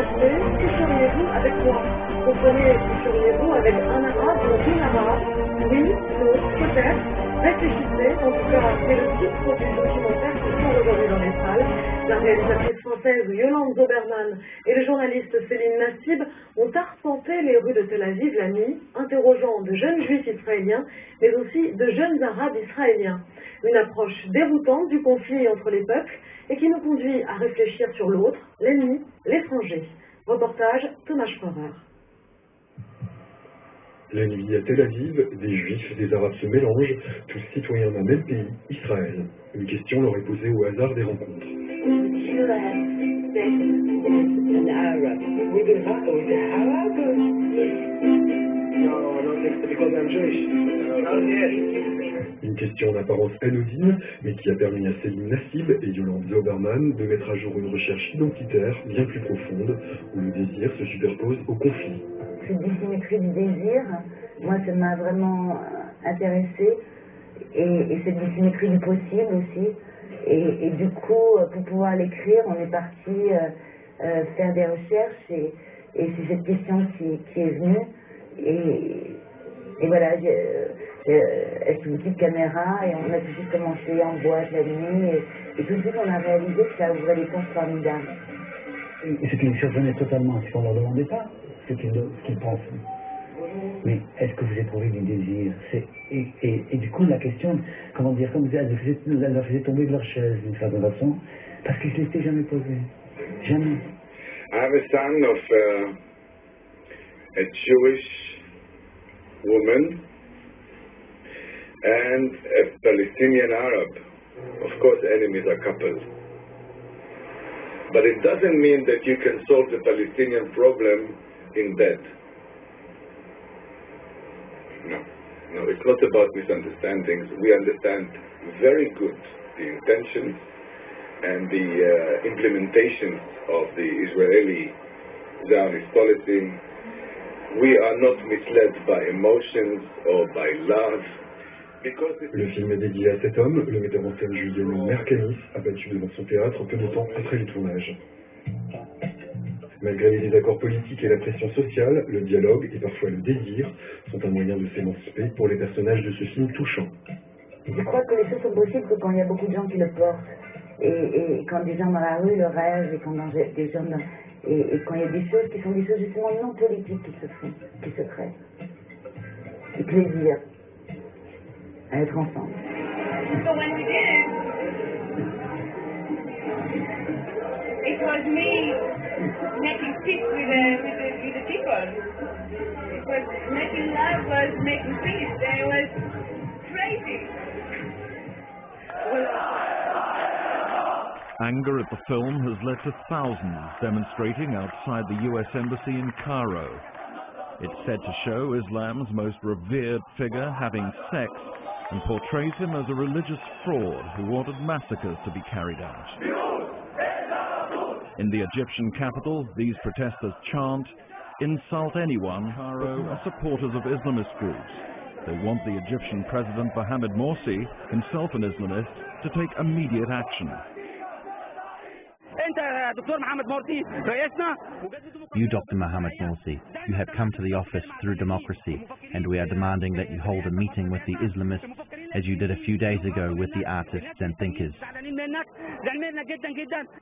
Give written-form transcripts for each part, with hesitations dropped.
passer, coucheriez-vous avec moi? Comprenez, coucheriez-vous avec un arabe ou une arabe? Oui, non, peut-être. Réfléchissez, en tout cas, c'est le titre du documentaire qui sort aujourd'hui dans les salles. La réalisatrice française Yolande Zoberman et le journaliste Céline Nassib ont arpenté les rues de Tel Aviv la nuit, interrogeant de jeunes juifs israéliens, mais aussi de jeunes arabes israéliens. Une approche déroutante du conflit entre les peuples et qui nous conduit à réfléchir sur l'autre, l'ennemi, l'étranger. Reportage Thomas Schroeder. La nuit à Tel Aviv, des Juifs, des Arabes se mélangent, tous citoyens d'un même pays, Israël. Une question leur est posée au hasard des rencontres. Une question d'apparence anodine, mais qui a permis à Céline Nassib et Yolande Zoberman de mettre à jour une recherche identitaire bien plus profonde, où le désir se superpose au conflit. Cette dissymétrie du désir, moi ça m'a vraiment intéressée, et cette dissymétrie du possible aussi, et du coup pour pouvoir l'écrire on est parti faire des recherches, et c'est cette question qui est venue, et voilà, avec une petite caméra, et on a tout de suite commencé en boîte la nuit, et tout de suite on a réalisé que ça ouvrait des portes formidables. Et ce qui me surprenait totalement, c'est qu'on ne leur demandait pas ce qu'ils pensent. Mais est-ce que vous éprouvez du désir? Et du coup, la question, comment dire, comme elle leur faisait tomber de leur chaise d'une certaine façon, parce qu'ils ne se l'étaient jamais posé. Jamais. I have a son of a Jewish woman and a Palestinian Arab. Of course, enemies are couples. But it doesn't mean that you can solve the Palestinian problem in bed. No, it's not about misunderstandings. We understand very good the intentions and the implementation of the Israeli Zionist policy. We are not misled by emotions or by love. Le film est dédié à cet homme, le metteur en scène Julien Mercanis, abattu devant son théâtre peu de temps après le tournage. Malgré les désaccords politiques et la pression sociale, le dialogue et parfois le désir sont un moyen de s'émanciper pour les personnages de ce film touchant. Je crois que les choses sont possibles que quand il y a beaucoup de gens qui le portent, et quand des gens dans la rue le rêvent, et quand des gens et quand il y a des choses qui sont des choses justement non politiques qui se font, qui se créent. Du plaisir à être ensemble. So when we did it was me making peace with the people. It was making love, was making peace, and it was crazy. Anger at the film has led to thousands demonstrating outside the US Embassy in Cairo. It's said to show Islam's most revered figure having sex and portrays him as a religious fraud who ordered massacres to be carried out. In the Egyptian capital, these protesters chant, "Insult anyone," Cairo are supporters of Islamist groups. They want the Egyptian President Mohamed Morsi, himself an Islamist, to take immediate action. You, Dr. Mohamed Morsi, you have come to the office through democracy, and we are demanding that you hold a meeting with the Islamists, as you did a few days ago with the artists and thinkers.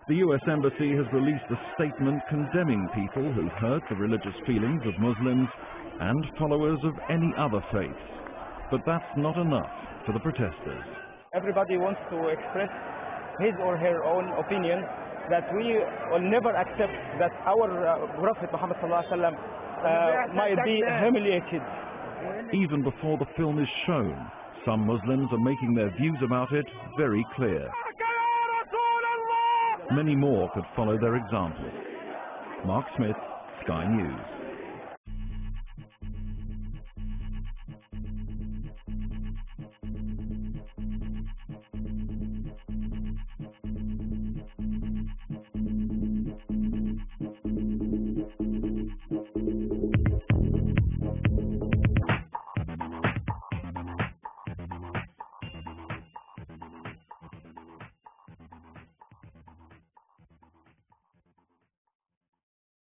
The US Embassy has released a statement condemning people who hurt the religious feelings of Muslims and followers of any other faiths. But that's not enough for the protesters. Everybody wants to express his or her own opinion, that we will never accept that our Prophet Muhammad might be humiliated. Even before the film is shown, some Muslims are making their views about it very clear. Many more could follow their example. Mark Smith, Sky News.